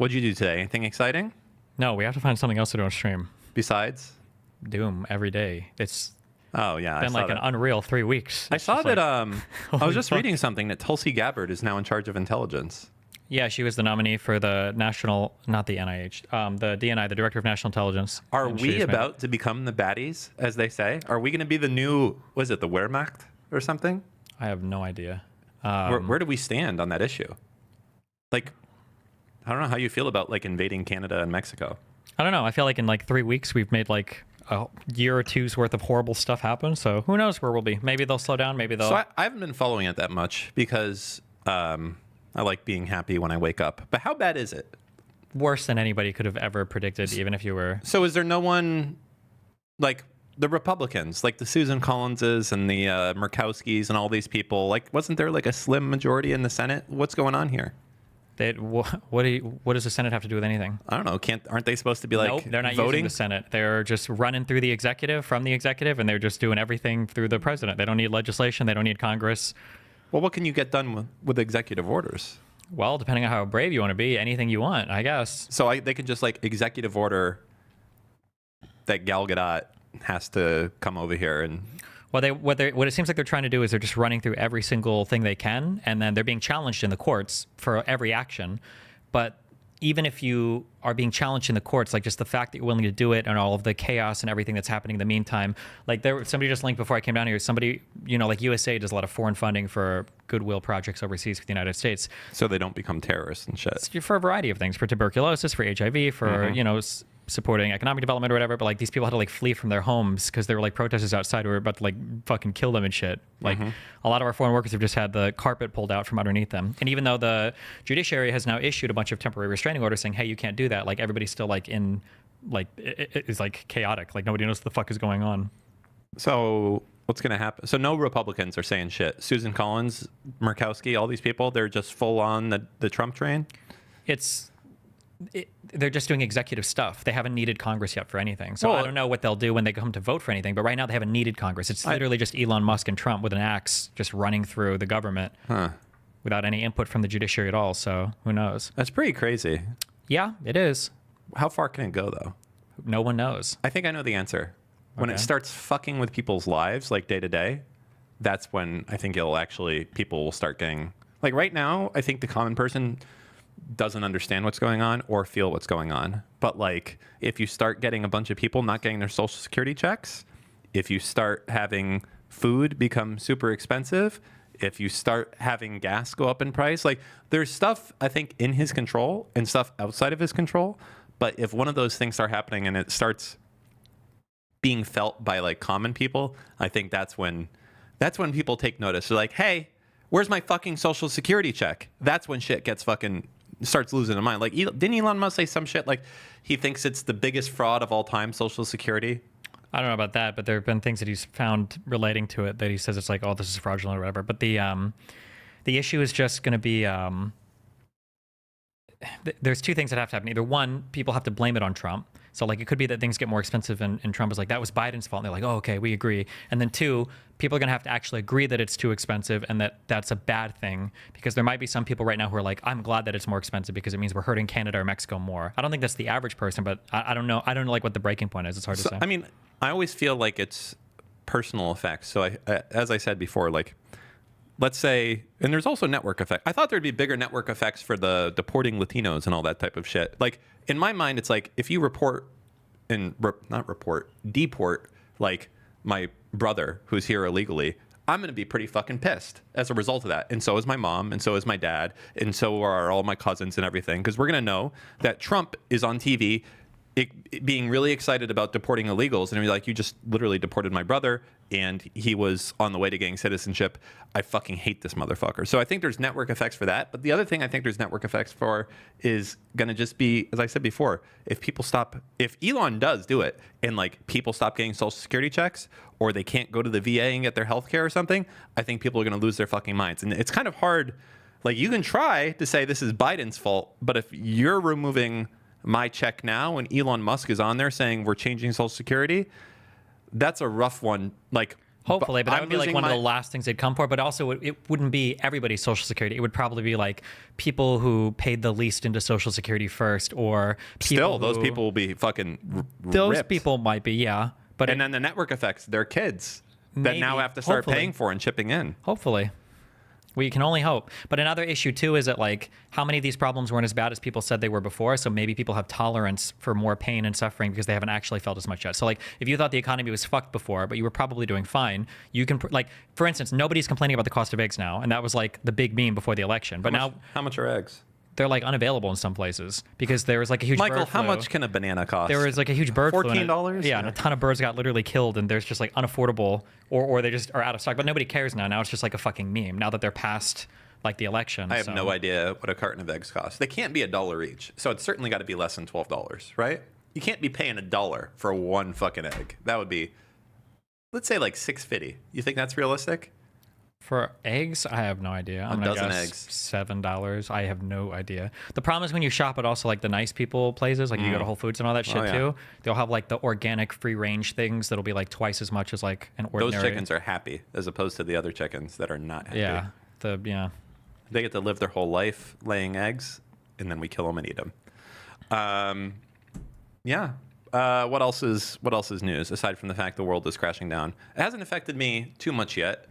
What'd you do today? Anything exciting No, we have to find something else to do on stream. besides? Doom every day. It's Oh yeah, I been saw like that. an unreal 3 weeks. I It's saw just that. like, I was holy just fuck. reading something that Tulsi Gabbard is now in charge of intelligence. Yeah, she was the nominee for the national, not the NIH, the DNI, the Director of National Intelligence. Are and we she's made- about to become the baddies, as they say? Are we going to be the new? Was it the Wehrmacht or something? I have no idea. Where do we stand on that issue? Like, I don't know how you feel about like invading Canada and Mexico. I don't know. I feel like in like 3 weeks we've made like a year or two's worth of horrible stuff happen. So who knows where we'll be? Maybe they'll slow down. Maybe they'll. So I haven't been following it that much because I like being happy when I wake up. But how bad is it? Worse than anybody could have ever predicted, even if you were. So is there no one like the Republicans, like the Susan Collinses and the Murkowskis and all these people? Like, wasn't there like a slim majority in the Senate? What's going on here? What does the Senate have to do with anything? I don't know. Aren't they supposed to be like Nope, they're not voting? using the Senate. They're just running through the executive from the executive, and they're just doing everything through the president. They don't need legislation. They don't need Congress. Well, what can you get done with executive orders? Well, depending on how brave you want to be, anything you want, I guess. So they can just like executive order that Gal Gadot has to come over here and. Well, what it seems like they're trying to do is they're just running through every single thing they can, and then they're being challenged in the courts for every action. But even if you are being challenged in the courts, like just the fact that you're willing to do it and all of the chaos and everything that's happening in the meantime, like somebody just linked before I came down here, somebody, like USA does a lot of foreign funding for goodwill projects overseas for the United States. So they don't become terrorists and shit. It's for a variety of things, for tuberculosis, for HIV, for, supporting economic development or whatever. But like these people had to like flee from their homes because there were like protesters outside who were about to like fucking kill them and shit. Like a lot of our foreign workers have just had the carpet pulled out from underneath them. And even though the judiciary has now issued a bunch of temporary restraining orders saying, hey, you can't do that, like everybody's still like in like it's like chaotic. Like nobody knows what the fuck is going on. So what's going to happen? So no Republicans are saying shit. Susan Collins, Murkowski, all these people, they're just full on the Trump train. They're just doing executive stuff. They haven't needed Congress yet for anything. So Well, I don't know what they'll do when they come to vote for anything. But right now they haven't needed Congress. It's literally just Elon Musk and Trump with an axe just running through the government without any input from the judiciary at all. So who knows? That's pretty crazy. Yeah, it is. How far can it go, though? No one knows. I think I know the answer. When it Okay. starts fucking with people's lives, like day to day, that's when I think people will start getting, like right now, I think the common person doesn't understand what's going on or feel what's going on. But like, if you start getting a bunch of people not getting their social security checks, if you start having food become super expensive, if you start having gas go up in price, like there's stuff I think in his control and stuff outside of his control. But if one of those things start happening and it starts being felt by like common people, I think that's when people take notice. They're like, hey, where's my fucking social security check? That's when shit starts losing their mind. Like, didn't Elon Musk say some shit like he thinks it's the biggest fraud of all time, Social Security? I don't know about that, but there have been things that he's found relating to it that he says it's like, oh, this is fraudulent or whatever. But the issue is just going to be there's two things that have to happen. Either one, people have to blame it on Trump. So like it could be that things get more expensive and Trump is like, that was Biden's fault. And they're like, oh, okay, we agree. And then two, people are going to have to actually agree that it's too expensive and that that's a bad thing, because there might be some people right now who are like, I'm glad that it's more expensive because it means we're hurting Canada or Mexico more. I don't think that's the average person, but I don't know. I don't know like what the breaking point is. It's hard to say. I mean, I always feel like it's personal effects. So as I said before, like, let's say, and there's also network effect. I thought there'd be bigger network effects for the deporting Latinos and all that type of shit. Like in my mind, it's like if you deport like my brother who's here illegally, I'm going to be pretty fucking pissed as a result of that. And so is my mom, and so is my dad, and so are all my cousins and everything, because we're going to know that Trump is on TV being really excited about deporting illegals, and be like, you just literally deported my brother and he was on the way to getting citizenship. I fucking hate this motherfucker. So I think there's network effects for that. But the other thing I think there's network effects for is going to just be, as I said before, if Elon does do it and like people stop getting social security checks or they can't go to the VA and get their health care or something, I think people are going to lose their fucking minds. And it's kind of hard. Like you can try to say this is Biden's fault, but if you're removing my check now and Elon Musk is on there saying we're changing social security, that's a rough one. Like, Hopefully, but that I'm would be like losing one of my- the last things they'd come for. But also, it wouldn't be everybody's Social Security. It would probably be like people who paid the least into Social Security first, or people Still, those who- people will be fucking Those ripped. people might be, yeah. But And then the network effects, their kids that now Maybe. have to start Hopefully. paying for and chipping in. hopefully. We can only hope. But another issue too is that like how many of these problems weren't as bad as people said they were before. So maybe people have tolerance for more pain and suffering because they haven't actually felt as much yet. So like if you thought the economy was fucked before, but you were probably doing fine, you can like for instance, nobody's complaining about the cost of eggs now, and that was like the big meme before the election. But now How much are eggs? they're like unavailable in some places because there was like a huge Michael, bird how flu. much can a banana cost? There was like a huge bird flu. and $14? Yeah, and a ton of birds got literally killed, and there's just like unaffordable, or they just are out of stock. But nobody cares now. Now it's just like a fucking meme. Now that they're past like the election. I have no idea what a carton of eggs costs. They can't be $1 each, so it's certainly got to be less than $12, right? You can't be paying $1 for one fucking egg. That would be, let's say, like $6.50. You think that's realistic? For eggs, I have no idea. I'm gonna dozen guess eggs. $7. I have no idea. The problem is when you shop at also like the nice people places, like you go to Whole Foods and all that shit yeah. too. They'll have like the organic free range things that'll be like twice as much as like an ordinary. Those chickens are happy as opposed to the other chickens that are not happy. Yeah. They get to live their whole life laying eggs, and then we kill them and eat them. Yeah. What else is news aside from the fact the world is crashing down? It hasn't affected me too much yet.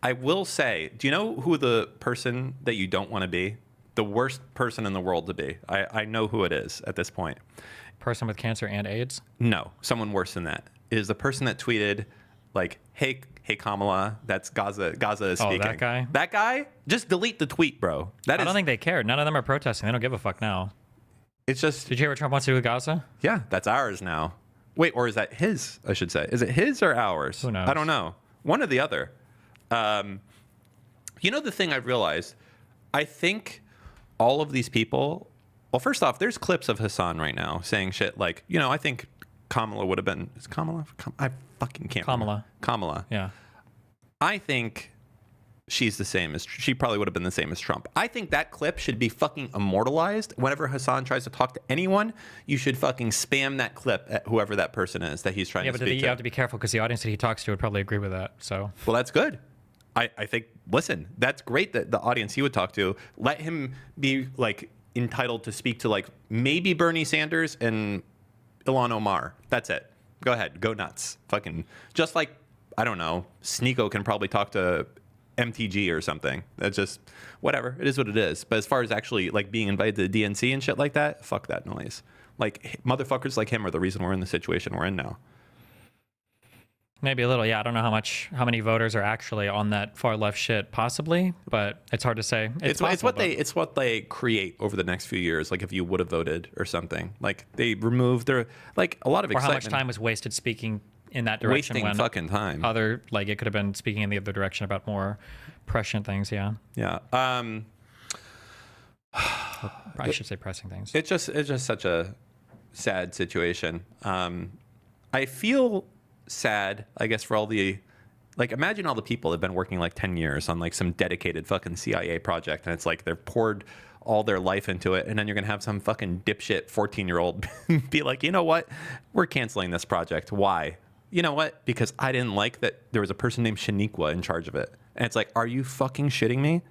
I will say, do you know who the person that you don't want to be? The worst person in the world to be. I know who it is at this point. Person with cancer and AIDS. No, someone worse than that. It is the person that tweeted, like, hey Kamala, that's Gaza is speaking. that guy? That guy? Just delete the tweet, bro. I don't think they care. None of them are protesting. They don't give a fuck now. It's just, Did you hear what Trump wants to do with Gaza? yeah, that's ours now. Wait, or is that his, I should say. Is it his or ours? Who knows? I don't know. One or the other. You know the thing I've realized? I think all of these people, well, first off, there's clips of Hassan right now saying shit like, I think Kamala would have been, is Kamala? I fucking can't remember. Kamala. Yeah. I think she probably would have been the same as Trump. I think that clip should be fucking immortalized. Whenever Hassan tries to talk to anyone, you should fucking spam that clip at whoever that person is that he's trying Yeah, to but speak you to. have to be careful because the audience that he talks to would probably agree with that. So Well, that's good. I think, listen, that's great that the audience he would talk to, let him be like entitled to speak to like maybe Bernie Sanders and Ilhan Omar. That's it. Go ahead. Go nuts. Fucking, just like, I don't know, Sneeko can probably talk to MTG or something. That's just, whatever. It is what it is. But as far as actually like being invited to the DNC and shit like that, fuck that noise. Like, motherfuckers like him are the reason we're in the situation we're in now. maybe a little. Yeah, I don't know how many voters are actually on that far left shit, possibly, but it's hard to say. It's what they create over the next few years. Like if you would have voted or something, like they remove their like a lot of or how excitement. much time was wasted speaking in that direction Wasting when fucking time. other like it could have been speaking in the other direction about more prescient things. Yeah, Yeah. I should say pressing things. It's just such a sad situation. I feel sad, I guess, for all the like imagine all the people that have been working like 10 years on like some dedicated fucking CIA project, and it's like they've poured all their life into it, and then you're gonna have some fucking dipshit 14-year-old be like, you know what, we're canceling this project. Why? You know what? Because I didn't like that there was a person named Shaniqua in charge of it. And it's like, are you fucking shitting me?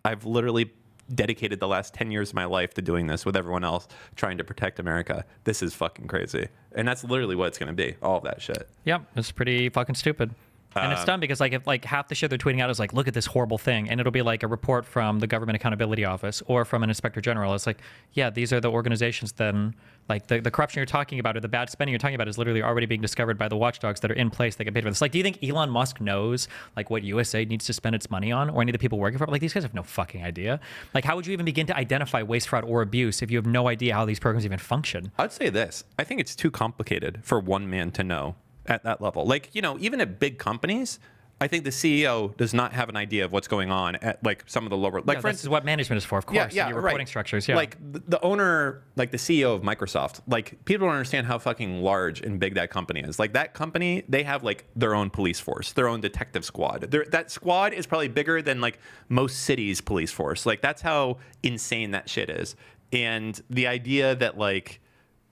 I've literally dedicated the last 10 years of my life to doing this with everyone else, trying to protect America. This is fucking crazy. And that's literally what it's going to be. All of that shit. Yep, it's pretty fucking stupid. And it's dumb because like if like half the shit they're tweeting out is like, look at this horrible thing, and it'll be like a report from the Government Accountability Office or from an inspector general. It's like, yeah, these are the organizations then like the corruption you're talking about or the bad spending you're talking about is literally already being discovered by the watchdogs that are in place that get paid for this. Like, do you think Elon Musk knows like what USA needs to spend its money on or any of the people working for it? Like these guys have no fucking idea. Like how would you even begin to identify waste, fraud, or abuse if you have no idea how these programs even function? I'd say this. I think it's too complicated for one man to know at that level. Like, even at big companies, I think the CEO does not have an idea of what's going on at like some of the lower, like Yeah, for this is what management is for, of course. yeah, your reporting right. structures. Yeah, Like the owner, like the CEO of Microsoft, like people don't understand how fucking large and big that company is. Like that company, they have like their own police force, their own detective squad. That squad is probably bigger than like most cities' police force. Like that's how insane that shit is. And the idea that like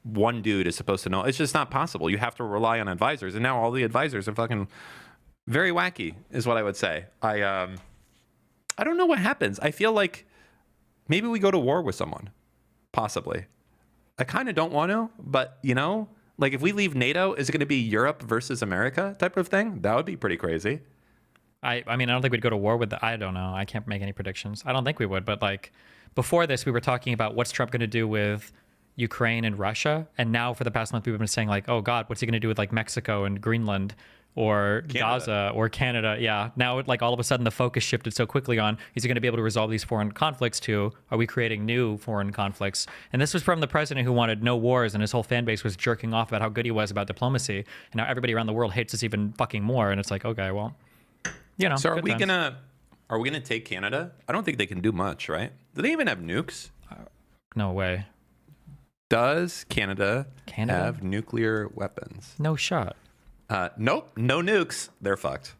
one dude is supposed to know. It's just not possible. You have to rely on advisors, and now all the advisors are fucking very wacky, is what I would say. I don't know what happens. I feel like maybe we go to war with someone, possibly. I kind of don't want to, but like if we leave NATO, is it going to be Europe versus America type of thing? That would be pretty crazy. I mean, I don't think we'd go to war with I don't know. I can't make any predictions. I don't think we would, but like before this, we were talking about what's Trump going to do with Ukraine and Russia. And now for the past month, we've been saying like, oh God, what's he going to do with like Mexico and Greenland or Canada. Gaza or Canada? Yeah. Now, like all of a sudden the focus shifted so quickly on, is he going to be able to resolve these foreign conflicts to, are we creating new foreign conflicts? And this was from the president who wanted no wars and his whole fan base was jerking off about how good he was about diplomacy. And now everybody around the world hates us even fucking more. And it's like, okay, well, So are we gonna take Canada? I don't think they can do much, right? Do they even have nukes? No way. Does Canada have nuclear weapons? No shot. Nope, no nukes. They're fucked.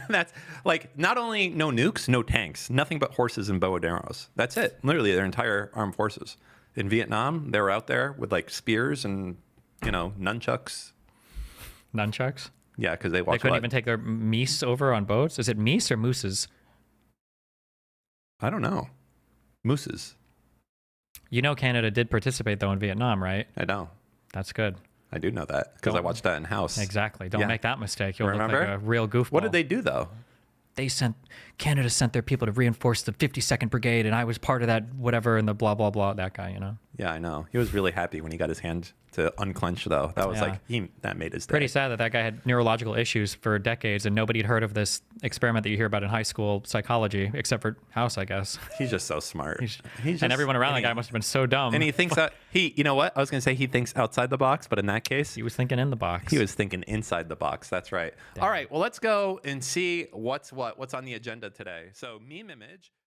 That's like not only no nukes, no tanks, nothing but horses and bow and arrows. That's it. Literally, their entire armed forces. In Vietnam, they were out there with like spears and nunchucks. Nunchucks? Yeah, because they couldn't even take their meese over on boats. Is it meese or mooses? I don't know. Mooses. Canada did participate though in Vietnam, right? I know. That's good. I do know that because I watched that in house. Exactly. Don't make that mistake. You'll Remember? look like a real goofball. What did they do though? Canada sent their people to reinforce the 52nd Brigade, and I was part of that whatever, and the blah blah blah. That guy, Yeah, I know. He was really happy when he got his hand to unclench though. That was that made his day. Pretty sad that guy had neurological issues for decades, and nobody had heard of this experiment that you hear about in high school psychology, except for House, I guess. He's just so smart. And everyone around that guy must have been so dumb. And he thinks that you know what? I was going to say he thinks outside the box, but in that case, he was thinking in the box. He was thinking inside the box. That's right. Damn. All right. Well, let's go and see what's on the agenda today. So meme image.